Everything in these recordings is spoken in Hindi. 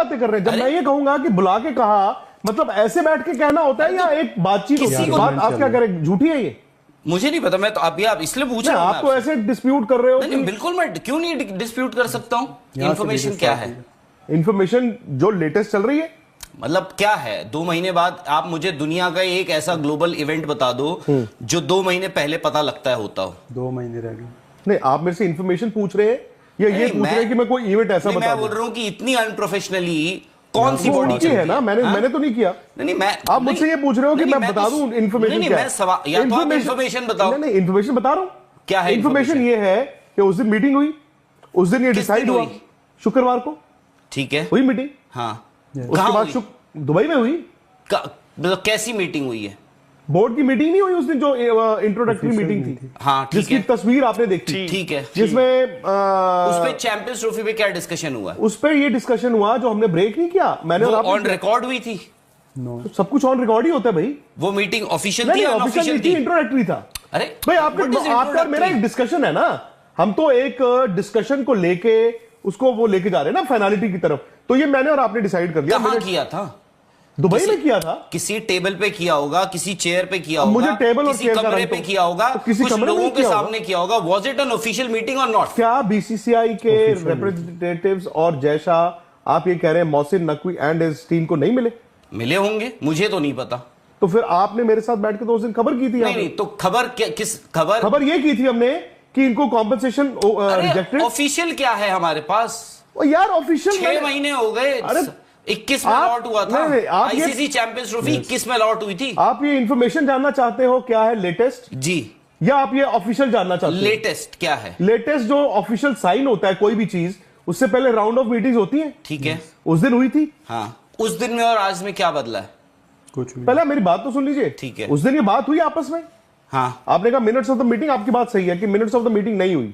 बातें कर रहे हैं? जब मैं ये कहूंगा कि बुला के कहा, मतलब ऐसे बैठ के कहना होता है या एक बातचीत होती है? बात आप क्या करें, झूठी है ये? मुझे नहीं पता, मैं तो आप इसलिए पूछ रहा हूं। आप तो ऐसे डिस्प्यूट कर रहे हो। नहीं, बिल्कुल मैं क्यों नहीं डिस्प्यूट कर सकता हूं। इन्फॉर्मेशन क्या है? इन्फॉर्मेशन जो लेटेस्ट चल रही है, मतलब क्या है? 2 महीने बाद आप मुझे दुनिया का एक ऐसा ग्लोबल इवेंट बता दो जो 2 महीने पहले पता लगता है होता हो। 2 महीने रह गए। नहीं, आप मेरे से इन्फॉर्मेशन पूछ रहे हैं या ये पूछ रहे हैं कि मैं कोई इवेंट ऐसा बता दूं? मैं बोल रहा हूं कि इतनी अनप्रोफेशनली कौन सी बॉडी की है ना, मैंने तो नहीं किया। नहीं, मैं आप मुझसे ये पूछ रहे हो कि मैं बता दूं इन्फॉर्मेशन क्या है? या तो आप इन्फॉर्मेशन बताओ। नहीं, इन्फॉर्मेशन बता रहा हूं। क्या है इन्फॉर्मेशन? ये है कि उस दिन मीटिंग हुई, उस दिन ये डिसाइड हुआ शुक्रवार को। ठीक है, हुई मीटिंग। हाँ, उसके बाद दुबई में हुई। मतलब कैसी मीटिंग हुई है? बोर्ड की मीटिंग नहीं हुई उस दिन, जो इंट्रोडक्टरी मीटिंग थी। हाँ, जिसकी तस्वीर आपने देखी। ठीक है, जिसमें उस पे चैंपियंस ट्रॉफी पे क्या डिस्कशन हुआ? उस पे ये डिस्कशन हुआ जो हमने ब्रेक नहीं किया, मैंने और आपने ऑन रिकॉर्ड हुई थी। तो सब कुछ ऑन रिकॉर्ड ही होता है भाई। वो मीटिंग ऑफिशियल थी या अनऑफिशियल थी? इंट्रोडक्टरी था। अरे भाई आपका मेरा एक डिस्कशन है ना, हम तो एक डिस्कशन को लेके उसको वो लेके जा रहे हैं ना फाइनलिटी की तरफ। तो ये मैंने और आपने डिसाइड कर लिया। कहां किया था? दुबई में किया था। किसी टेबल पे किया होगा, किसी चेयर पे किया होगा, मुझे टेबल और किसी कमरे पे किया होगा, किसी कुछ लोगों के सामने किया होगा। Was it an official meeting और नॉट? क्या बीसीसीआई के रिप्रेजेंटेटिव्स और जैसा आप ये कह रहे हैं Mohsin Naqvi and his team को नहीं मिले होंगे? मुझे तो नहीं पता। तो फिर आपने मेरे साथ बैठ के तो उस दिन खबर की थी? नहीं, तो खबर किस खबर ये की थी हमने कि इनको कॉम्पनसेशन रिजेक्टेड। ऑफिशियल क्या है हमारे पास? यार ऑफिशियल 6 महीने हो गए। 21 में अलॉट हुआ था। आईसीसी चैंपियंस ट्रॉफी 21 में अलॉट हुई थी। आप ये इंफॉर्मेशन जानना चाहते हो क्या है लेटेस्ट जी, या आप ये ऑफिशियल जानना चाहते हो? लेटेस्ट क्या है? लेटेस्ट जो ऑफिशियल साइन होता है कोई भी चीज, उससे पहले राउंड ऑफ मीटिंग्स होती है। ठीक है, उस दिन हुई थी। हाँ, उस दिन में और आज में क्या बदला है? कुछ भी। पहले मेरी बात तो सुन लीजिए। ठीक है, उस दिन ये बात हुई आपस में। हाँ, आपने कहा मिनट्स ऑफ द मीटिंग, आपकी बात सही है कि मिनट्स ऑफ द मीटिंग नहीं हुई।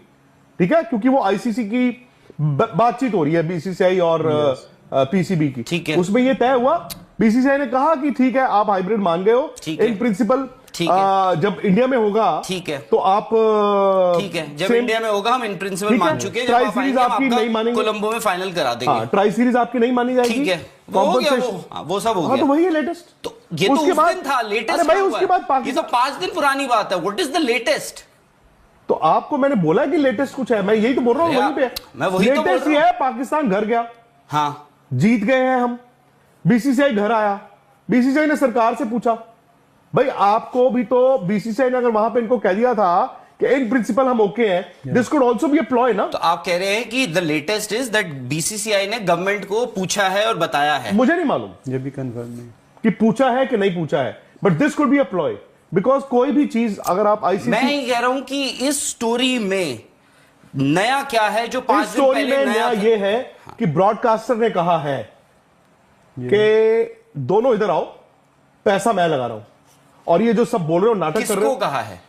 ठीक है, क्योंकि वो आईसीसी की बातचीत हो रही है, बीसीसीआई और पीसीबी की। ठीक है, उसमें ये तय हुआ, बीसीसीआई ने कहा कि ठीक है आप हाइब्रिड मान गए हो इन प्रिंसिपल। जब इंडिया में होगा ठीक है, तो आप ठीक है, जब इंडिया में होगा हम इन प्रिंसिपल मान चुके हैं। ट्राई सीरीज आपकी नहीं मानेंगे, कोलंबो में फाइनल करा देंगे। ट्राई सीरीज आपकी नहीं मानी जाएगी। ठीक है, वो हो गया, वो सब हो गया। तो वही है लेटेस्ट। तो ये तो उस दिन था लेटेस्ट। भाई उसके बाद ये तो 5 दिन पुरानी बात है। What is the latest? तो आपको मैंने बोला कि लेटेस्ट कुछ है, मैं यही तो बोल रहा हूँ। वहीं पे मैं वही तो बोल रहा हूं। ये है, पाकिस्तान घर गया, हाँ, जीत गए हैं हम। बीसीसीआई घर आया, बीसीसीआई ने सरकार से पूछा, भाई आपको भी तो बीसीसीआई ने अगर वहां पे इनको कह दिया था कि इन प्रिंसिपल हम ओके हैं, this could also be a ploy ना। तो आप कह रहे हैं कि the latest is that BCCI ने गवर्नमेंट को पूछा है और बताया है। मुझे नहीं मालूम, ये भी कंफर्म नहीं कि पूछा है कि नहीं पूछा है, but this could be a ploy. Because कोई भी चीज अगर आप आईसीसी, मैं ही कह रहा हूं कि इस स्टोरी में नया क्या है जो 5 दिन पहले में नया ये है कि ब्रॉडकास्टर ने कहा है कि दोनों इधर आओ, पैसा मैं लगा रहा हूं। और ये जो सब बोल रहे हो, नाटक कर रहे हो। किसको कहा है?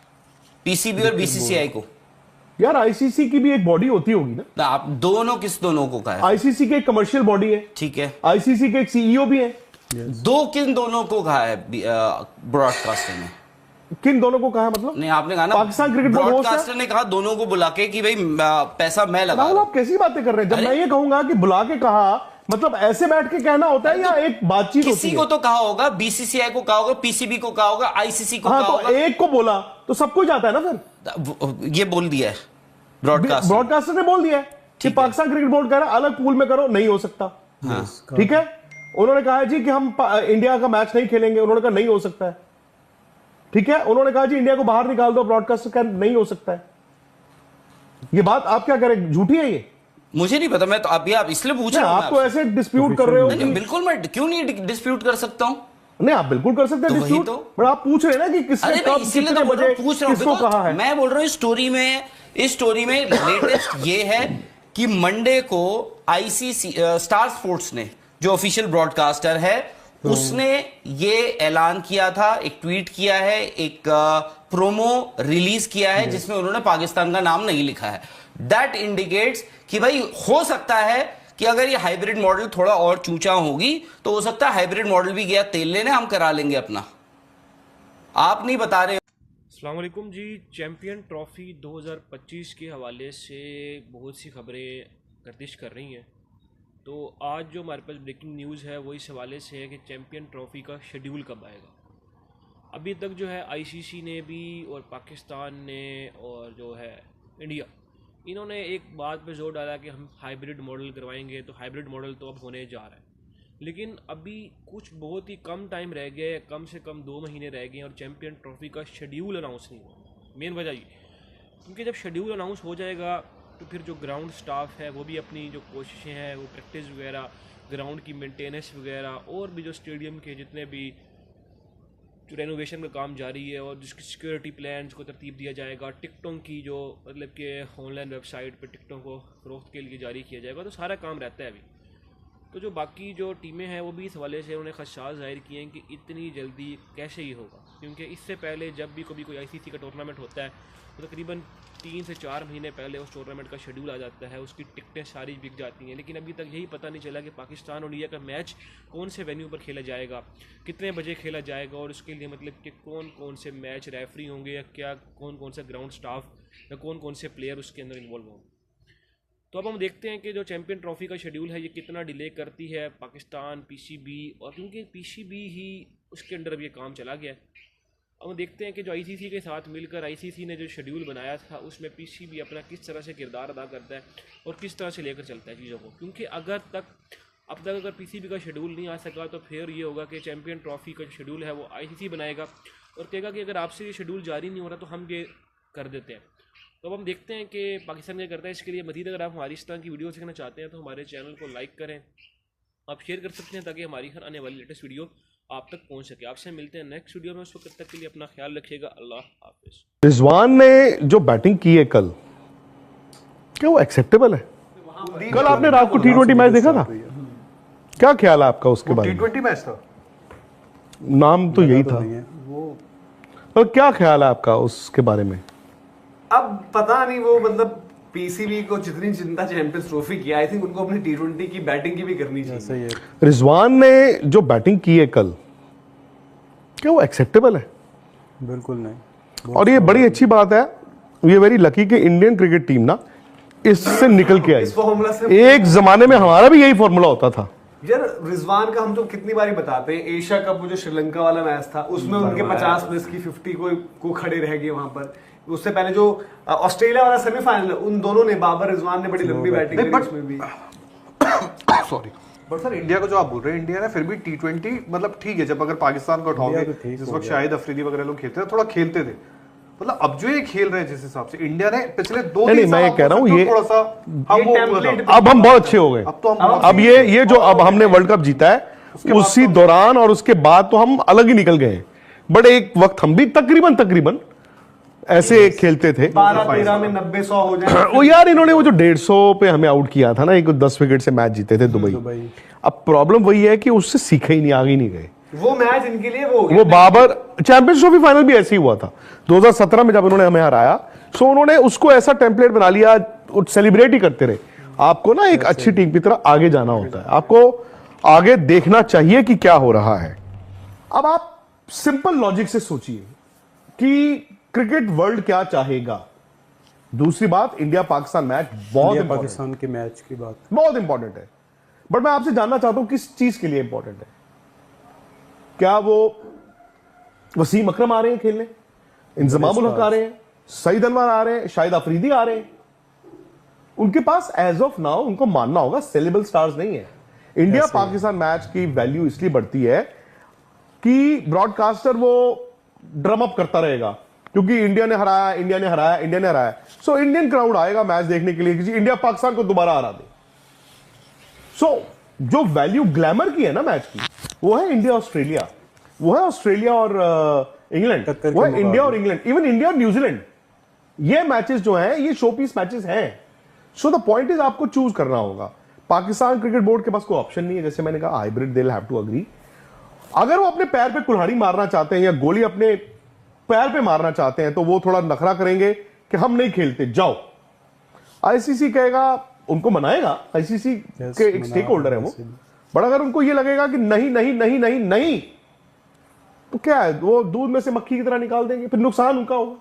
पीसीबी और बीसीसीआई को? यार आईसीसी की भी एक बॉडी होती होगी ना। आप दोनों किस दोनों को कहा है? आईसीसी के एक कमर्शियल बॉडी है। ठीक है, आईसीसी के एक सीईओ भी है। किन दोनों को कहा है ब्रॉडकास्टर ने? किन दोनों को कहा है मतलब? नहीं, आपने कहा ना पाकिस्तान क्रिकेट बोर्ड ब्रॉडकास्टर ने कहा दोनों को बुला के कि भाई पैसा मैं लगा रहा हूं। आप कैसी बातें कर रहे हैं? जब मैं ये कहूंगा कि बुला के कहा, मतलब ऐसे बैठ के कहना होता है या एक बातचीत होती है? किसी को तो कहा होगा, बीसीसीआई को कहा होगा, पीसीबी को कहा होगा, आईसीसी को कहा होगा। एक को बोला तो सबको जाता है ना। फिर ये बोल दिया है ब्रॉडकास्टर ने बोल दिया है कि पाकिस्तान क्रिकेट बोर्ड कह रहा है अलग पूल में करो, नहीं हो सकता। ठीक है, उन्होंने कहा जी कि हम इंडिया का मैच नहीं खेलेंगे, उन्होंने कहा नहीं हो सकता है। ठीक है, उन्होंने कहा जी इंडिया को बाहर निकाल दो, ब्रॉडकास्टर का नहीं हो सकता है। ये बात आप क्या करें, झूठी है ये? मुझे नहीं पता, मैं तो आप इसलिए पूछ रहा हूं। आप तो ऐसे डिस्प्यूट कर रहे हो। नहीं, बिल्कुल मैं क्यों नहीं डिस्प्यूट कर सकता हूं? नहीं, आप बिल्कुल कर सकते हैं डिस्प्यूट, बट आप पूछ रहे हैं ना कि किसने कब कितने बजे किसको कहा है। मैं बोल रहा हूं इस स्टोरी में लेटेस्ट ये है कि मंडे को आईसीसी स्टार स्पोर्ट्स ने, जो ऑफिशियल ब्रॉडकास्टर है, उसने ये ऐलान किया था, एक ट्वीट किया है, एक प्रोमो रिलीज किया है जिसमें उन्होंने पाकिस्तान का नाम नहीं लिखा है। दैट इंडिकेट्स कि भाई हो सकता है कि अगर ये हाइब्रिड मॉडल थोड़ा और चूचा होगी तो हो सकता है हाइब्रिड मॉडल भी गया तेल लेने, हम करा लेंगे अपना। आप नहीं बता रहे। अस्सलाम वालेकुम जी। चैंपियन ट्रॉफी 2025 के हवाले से बहुत सी खबरें गर्दिश कर रही हैं। तो आज जो हमारे पास ब्रेकिंग न्यूज़ है वो इस हवाले से है कि चैम्पियन ट्रॉफ़ी का शेड्यूल कब आएगा। अभी तक जो है आईसीसी ने भी और पाकिस्तान ने और जो है इंडिया, इन्होंने एक बात पे जोर डाला कि हम हाइब्रिड मॉडल करवाएंगे, तो हाइब्रिड मॉडल तो अब होने जा रहा है, लेकिन अभी कुछ बहुत ही कम टाइम रह गया है, कम से कम 2 महीने रह गए हैं और चैम्पियन ट्रॉफ़ी का शेड्यूल अनाउंस नहीं हुआ। मेन वजह ये, क्योंकि जब शेड्यूल अनाउंस हो जाएगा तो फिर जो ग्राउंड स्टाफ है वो भी अपनी जो कोशिशें हैं वो प्रैक्टिस वगैरह, ग्राउंड की मेंटेनेंस वगैरह, और भी जो स्टेडियम के जितने भी जो रेनोवेशन का काम जारी है और जिसकी सिक्योरिटी प्लान्स को तरतीब दिया जाएगा, टिकटों की जो मतलब कि ऑनलाइन वेबसाइट पर टिकटों को फ़रोख्त के लिए जारी किया जाएगा, तो सारा काम रहता है अभी। तो जो बाकी जो टीमें हैं वो भी इस हवाले से उन्होंने खदशात ज़ाहिर किए हैं कि इतनी जल्दी कैसे ही होगा, क्योंकि इससे पहले जब भी कभी कोई आईसीसी का टूर्नामेंट होता है तो तकरीबन 3 से 4 महीने पहले उस टूर्नामेंट का शेड्यूल आ जाता है, उसकी टिकटें सारी बिक जाती हैं। लेकिन अभी तक यही पता नहीं चला कि पाकिस्तान और इंडिया का मैच कौन से वेन्यू पर खेला जाएगा, कितने बजे खेला जाएगा, और उसके लिए मतलब कि कौन कौन से मैच रेफरी होंगे या क्या, कौन कौन सा ग्राउंड स्टाफ या कौन कौन से प्लेयर उसके अंदर इन्वॉल्व होंगे। तो अब हम देखते हैं कि जो चैम्पियन ट्रॉफ़ी का शेड्यूल है ये कितना डिले करती है पाकिस्तान, पीसीबी, और क्योंकि पीसीबी ही उसके अंडर अब ये काम चला गया है। अब हम देखते हैं कि जो आईसीसी के साथ मिलकर आईसीसी ने जो शेड्यूल बनाया था उसमें पीसीबी अपना किस तरह से किरदार अदा करता है और किस तरह से लेकर चलता है चीज़ों को, क्योंकि अब तक अगर पीसीबी का शेड्यूल नहीं आ सका तो फिर ये होगा कि चैम्पियन ट्रॉफ़ी का जो शेड्यूल है वो आईसीसी बनाएगा और कहेगा कि अगर आपसे ये शेड्यूल जारी नहीं हो रहा तो हम ये कर देते हैं। तो अब हम देखते हैं कि पाकिस्तान क्या करता है। इसके लिए मज़ीद अगर आप हमारी इस तरह की वीडियो देखना चाहते हैं तो हमारे चैनल को लाइक करें, आप शेयर कर सकते हैं ताकि हमारी हर आने वाली लेटेस्ट वीडियो आप तक पहुंच सके। आपसे मिलते हैं नेक्स्ट वीडियो में, उस वक्त तक के लिए अपना ख्याल रखिएगा। अल्लाह हाफिज़। रिजवान ने जो बैटिंग की है कल, क्या वो एक्सेप्टेबल है? कल आपने रात को T20 मैच देखा था, क्या ख्याल है आपका उसके बारे में? T20 मैच था, नाम तो यही था वो और क्या ख्याल है आपका उसके बारे में? अब पता नहीं, वो मतलब पीसीबी को जितनी चिंता चैंपियंस ट्रॉफी की, आई थिंक उनको अपनी T20 की बैटिंग की भी करनी चाहिए। सही है। रिजवान ने जो बैटिंग की है कल, क्या वो एक्सेप्टेबल है? बिल्कुल नहीं। और ये बड़ी अच्छी बात है, ये वेरी लकी कि इंडियन क्रिकेट टीम ना इससे निकल के आई। इस फॉर्मूला से एक जमाने में हमारा भी यही फॉर्मूला होता था यार। रिजवान का हम तो कितनी बारी बताते हैं, एशिया कप वो जो श्रीलंका वाला मैच था उसमें उनके 50 प्लस की 50 को खड़े रह गए वहां पर। उससे पहले जो ऑस्ट्रेलिया वाला सेमीफाइनल, उन दोनों ने, बाबर रिजवान ने बड़ी लंबी बैटिंग की उसमें भी। सॉरी बट सर, इंडिया को जो आप बोल रहे हैं, इंडिया ने फिर भी T20 मतलब ठीक है, जब अगर पाकिस्तान को उठाओगे, जिस वक्त शाहिद अफरीदी वगैरह लोग खेलते थे, थोड़ा खेलते थे, मतलब अब जो ये खेल रहे हैं जिस हिसाब से इंडिया ने पिछले 2-3 साल, मैं कह रहा हूं ये थोड़ा सा अब हम बहुत अच्छे हो गए। अब तो हम अब ये जो अब हमने वर्ल्ड कप जीता है उसी दौरान और उसके बाद तो हम अलग ही निकल गए। बट एक वक्त हम भी तकरीबन ऐसे खेलते थे। 12-13 में 90-100 हो जाए। वो यार इन्होंने वो जो 150 पे हमें आउट किया था ना, एक 10 विकेट से मैच जीते थे दुबई। अब प्रॉब्लम वही है कि उससे सीखे ही नहीं, आगे नहीं गए। वो मैच इनके लिए वो बाबर चैंपियंस ट्रॉफी फाइनल भी ऐसे ही हुआ था 2017 में जब उन्होंने हमें हराया। सो उन्होंने उसको ऐसा टेम्पलेट बना लिया, सेलिब्रेट ही करते रहे। आपको ना एक अच्छी टीम की तरह आगे जाना होता है, आपको आगे देखना चाहिए कि क्या हो रहा है। अब आप सिंपल लॉजिक से सोचिए कि क्रिकेट वर्ल्ड क्या चाहेगा। दूसरी बात, इंडिया पाकिस्तान मैच बहुत पाकिस्तान के मैच की बात बहुत इंपॉर्टेंट है। बट मैं आपसे जानना चाहता हूं किस चीज के लिए इंपॉर्टेंट है। क्या वो वसीम अकरम आ रहे हैं खेलने, इंजमाम उल हक आ रहे हैं, सईद अनवर आ रहे हैं, शाहिद अफरीदी आ रहे हैं? उनके पास एज ऑफ नाउ उनको मानना होगा सेलेबल स्टार्स नहीं है। इंडिया पाकिस्तान मैच की वैल्यू इसलिए बढ़ती है कि ब्रॉडकास्टर वो ड्रम अप करता रहेगा क्योंकि इंडिया ने हराया, इंडिया ने हराया, इंडिया ने हराया। सो इंडियन क्राउड आएगा मैच देखने के लिए कि इंडिया पाकिस्तान को दोबारा हरा दे। सो जो वैल्यू ग्लैमर की है ना मैच की, वो है इंडिया ऑस्ट्रेलिया, वो है ऑस्ट्रेलिया और इंग्लैंड, वो है इंडिया और इंग्लैंड, इवन इंडिया और न्यूजीलैंड। ये मैचेस जो हैं ये शो पीस मैचेस हैं। सो द पॉइंट इज आपको चूज करना होगा। पाकिस्तान क्रिकेट बोर्ड के पास कोई ऑप्शन नहीं है, जैसे मैंने कहा hybrid, they will have to agree. अगर वो अपने पैर पे कुल्हाड़ी मारना चाहते हैं या गोली अपने पैर पे मारना चाहते हैं तो वो थोड़ा नखरा करेंगे कि हम नहीं खेलते, जाओ। आईसीसी कहेगा, उनको मनाएगा, आईसीसी के एक स्टेक होल्डर है वो। बट अगर उनको ये लगेगा कि नहीं नहीं नहीं नहीं नहीं, तो क्या है, वो दूध में से मक्खी की तरह निकाल देंगे, फिर नुकसान उनका होगा।